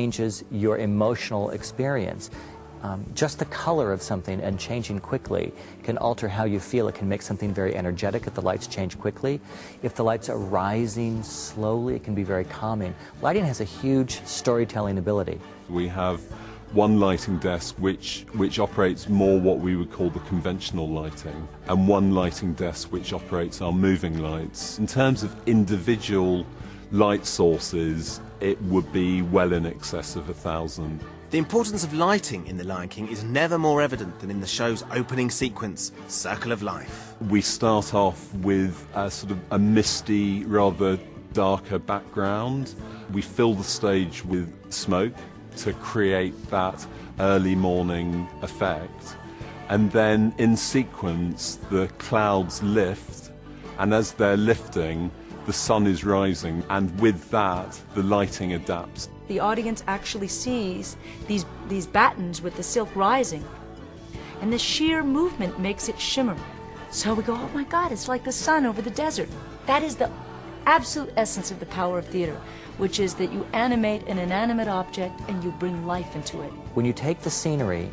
changes your emotional experience. Just the color of something and changing quickly can alter how you feel. It can make something very energetic if the lights change quickly. If the lights are rising slowly, it can be very calming. Lighting has a huge storytelling ability. We have one lighting desk which operates more what we would call the conventional lighting, and one lighting desk which operates our moving lights. In terms of individual light sources, it would be well in excess of 1,000. The importance of lighting in The Lion King is never more evident than in the show's opening sequence, Circle of Life. We start off with a sort of a misty, rather darker background. We fill the stage with smoke to create that early morning effect. And then in sequence, the clouds lift, and as they're lifting, the sun is rising, and with that, the lighting adapts. The audience actually sees these battens with the silk rising, and the sheer movement makes it shimmer. So we go, oh my God, it's like the sun over the desert. That is the absolute essence of the power of theater, which is that you animate an inanimate object and you bring life into it. When you take the scenery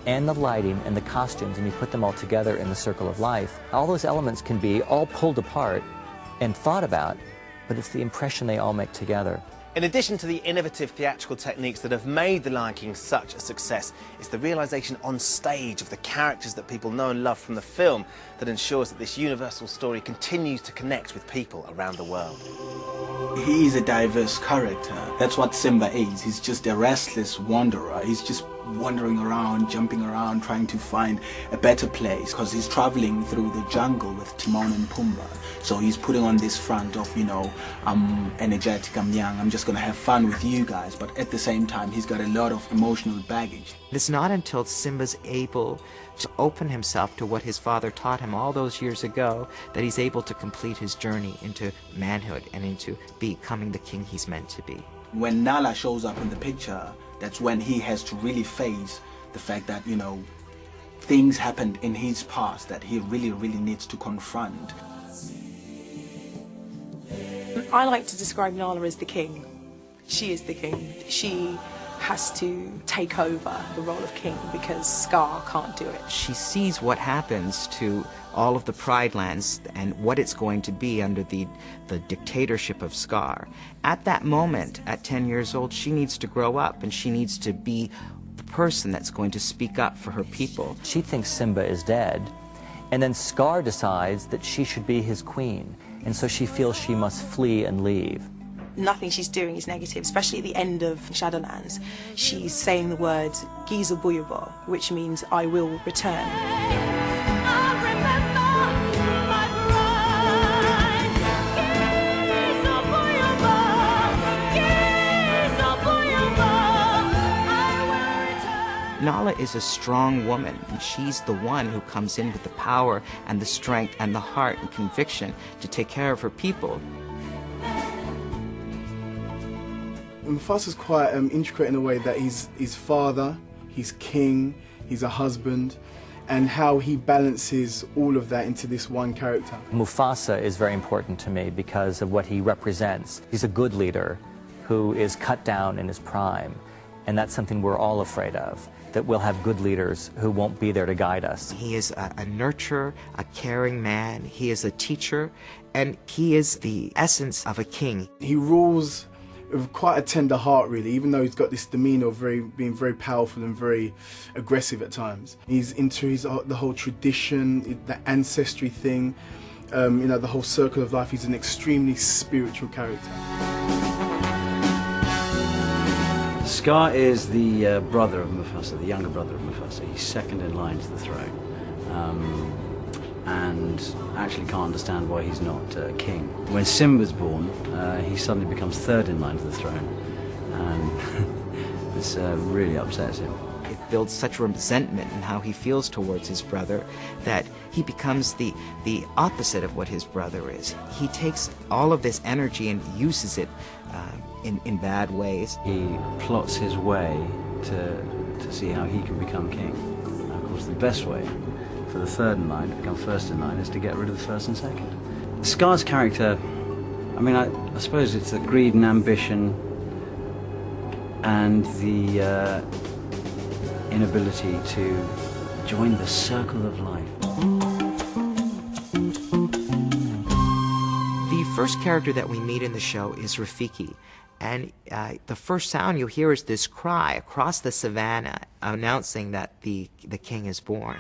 and the lighting and the costumes and you put them all together in the Circle of Life, all those elements can be all pulled apart and thought about, but it's the impression they all make together. In addition to the innovative theatrical techniques that have made The Lion King such a success, it's the realisation on stage of the characters that people know and love from the film that ensures that this universal story continues to connect with people around the world. He is a diverse character. That's what Simba is. He's just a restless wanderer. He's just wandering around, jumping around, trying to find a better place, because he's traveling through the jungle with Timon and Pumbaa. So he's putting on this front of, you know, I'm energetic, I'm young, I'm just going to have fun with you guys. But at the same time, he's got a lot of emotional baggage. It's not until Simba's able to open himself to what his father taught him all those years ago that he's able to complete his journey into manhood and into becoming the king he's meant to be. When Nala shows up in the picture, that's when he has to really face the fact that, you know, things happened in his past that he really, really needs to confront. I like to describe Nala as the king. She is the king. She has to take over the role of king because Scar can't do it. She sees what happens to all of the Pride Lands and what it's going to be under the dictatorship of Scar. At that moment, at 10 years old, she needs to grow up and she needs to be the person that's going to speak up for her people. She thinks Simba is dead, and then Scar decides that she should be his queen, and so she feels she must flee and leave. Nothing she's doing is negative, especially at the end of Shadowlands. She's saying the words Giza Buyaba, which means I will return. Nala is a strong woman, and she's the one who comes in with the power and the strength and the heart and conviction to take care of her people. Mufasa's quite intricate in a way that he's father, he's king, he's a husband, and how he balances all of that into this one character. Mufasa is very important to me because of what he represents. He's a good leader who is cut down in his prime, and that's something we're all afraid of, that we'll have good leaders who won't be there to guide us. He is a nurturer, a caring man, he is a teacher, and he is the essence of a king. He rules with quite a tender heart, really, even though he's got this demeanour of being very powerful and very aggressive at times. He's into the whole tradition, the ancestry thing, you know, the whole circle of life. He's an extremely spiritual character. Scar is the brother of Mufasa, the younger brother of Mufasa. He's second in line to the throne, and actually can't understand why he's not king. When Simba's born, he suddenly becomes third in line to the throne, and this really upsets him. It builds such resentment in how he feels towards his brother that he becomes the opposite of what his brother is. He takes all of this energy and uses it in bad ways. He plots his way to see how he can become king. Now, of course, the best way for the third in line to become first in line is to get rid of the first and second. Scar's character, I mean, I suppose it's the greed and ambition and the inability to join the circle of life. The first character that we meet in the show is Rafiki. And the first sound you hear is this cry across the savannah announcing that the king is born.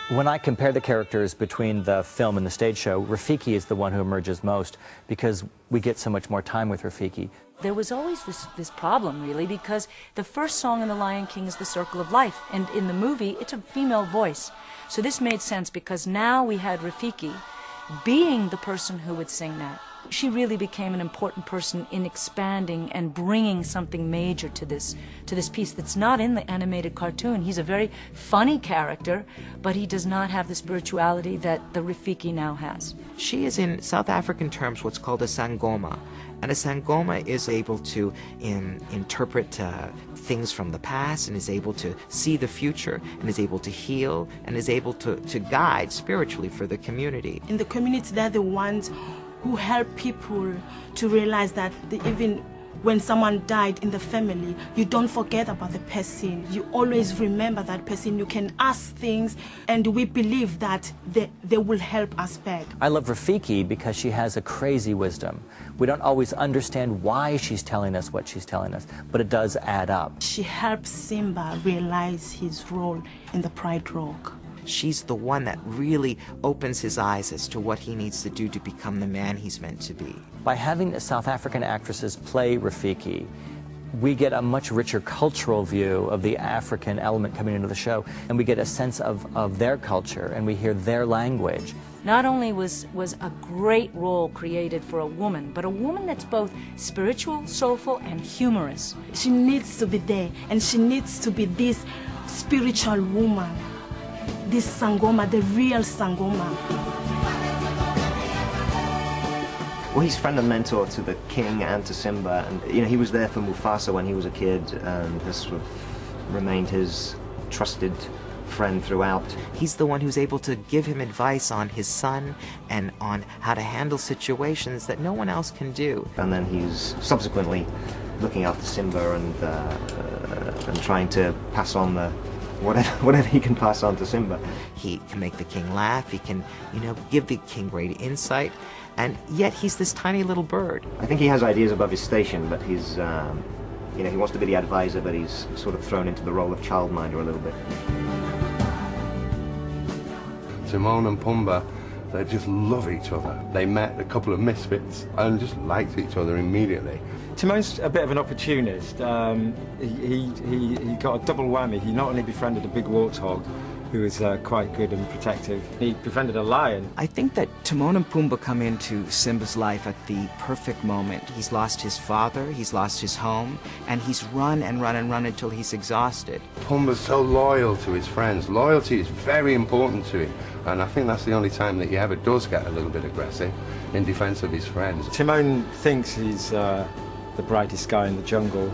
When I compare the characters between the film and the stage show, Rafiki is the one who emerges most because we get so much more time with Rafiki. There was always this problem, really, because the first song in The Lion King is The Circle of Life, and in the movie, it's a female voice. So this made sense because now we had Rafiki being the person who would sing that. She really became an important person in expanding and bringing something major to this piece that's not in the animated cartoon. He's a very funny character, but he does not have the spirituality that the Rafiki now has. She is, in South African terms, what's called a sangoma. And a sangoma is able to interpret things from the past and is able to see the future and is able to heal and is able to guide spiritually for the community. In the community, they're the ones who help people to realize that even when someone died in the family, you don't forget about the person. You always remember that person. You can ask things, and we believe that they will help us back. I love Rafiki because she has a crazy wisdom. We don't always understand why she's telling us what she's telling us, but it does add up. She helps Simba realize his role in the Pride Rock. She's the one that really opens his eyes as to what he needs to do to become the man he's meant to be. By having South African actresses play Rafiki, we get a much richer cultural view of the African element coming into the show, and we get a sense of their culture, and we hear their language. Not only was a great role created for a woman, but a woman that's both spiritual, soulful, and humorous. She needs to be there, and she needs to be this spiritual woman. This Sangoma, the real Sangoma. Well, he's friend and mentor to the king and to Simba, and he was there for Mufasa when he was a kid, and has sort of remained his trusted friend throughout. He's the one who's able to give him advice on his son and on how to handle situations that no one else can do. And then he's subsequently looking after Simba and trying to pass on the whatever he can pass on to Simba. He can make the king laugh, he can, give the king great insight, and yet he's this tiny little bird. I think he has ideas above his station, but he's, he wants to be the advisor, but he's sort of thrown into the role of childminder a little bit. Timon and Pumbaa, they just love each other. They met a couple of misfits and just liked each other immediately. Timon's a bit of an opportunist. He got a double whammy. He not only befriended a big warthog, who was quite good and protective, he befriended a lion. I think that Timon and Pumbaa come into Simba's life at the perfect moment. He's lost his father, he's lost his home, and he's run and run and run until he's exhausted. Pumbaa's so loyal to his friends. Loyalty is very important to him, and I think that's the only time that he ever does get a little bit aggressive in defense of his friends. Timon thinks he's the brightest guy in the jungle,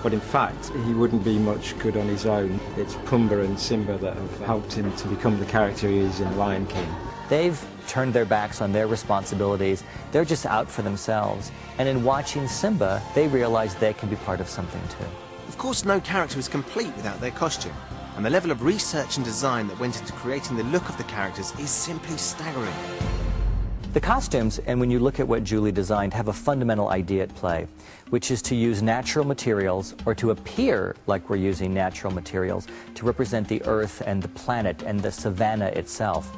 but in fact he wouldn't be much good on his own. It's Pumbaa and Simba that have helped him to become the character he is in Lion King. They've turned their backs on their responsibilities. They're just out for themselves. And in watching Simba, they realize they can be part of something too. Of course, no character is complete without their costume, and the level of research and design that went into creating the look of the characters is simply staggering. The costumes, and when you look at what Julie designed, have a fundamental idea at play, which is to use natural materials, or to appear like we're using natural materials, to represent the earth and the planet and the savanna itself,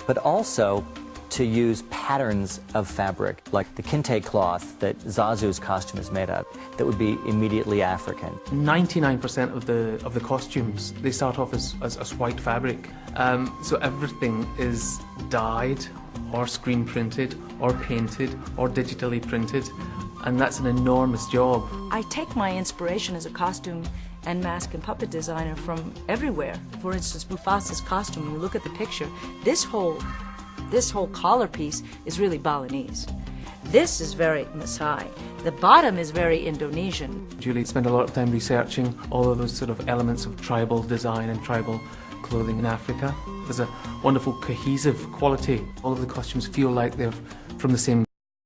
but also to use patterns of fabric, like the kente cloth that Zazu's costume is made of, that would be immediately African. 99% of the costumes, they start off as white fabric. So everything is dyed, or screen printed, or painted, or digitally printed, and that's an enormous job. I take my inspiration as a costume and mask and puppet designer from everywhere. For instance, Mufasa's costume, when you look at the picture, this whole collar piece is really Balinese. This is very Maasai. The bottom is very Indonesian. Julie spent a lot of time researching all of those sort of elements of tribal design and tribal clothing in Africa. There's a wonderful cohesive quality. All of the costumes feel like they're from the same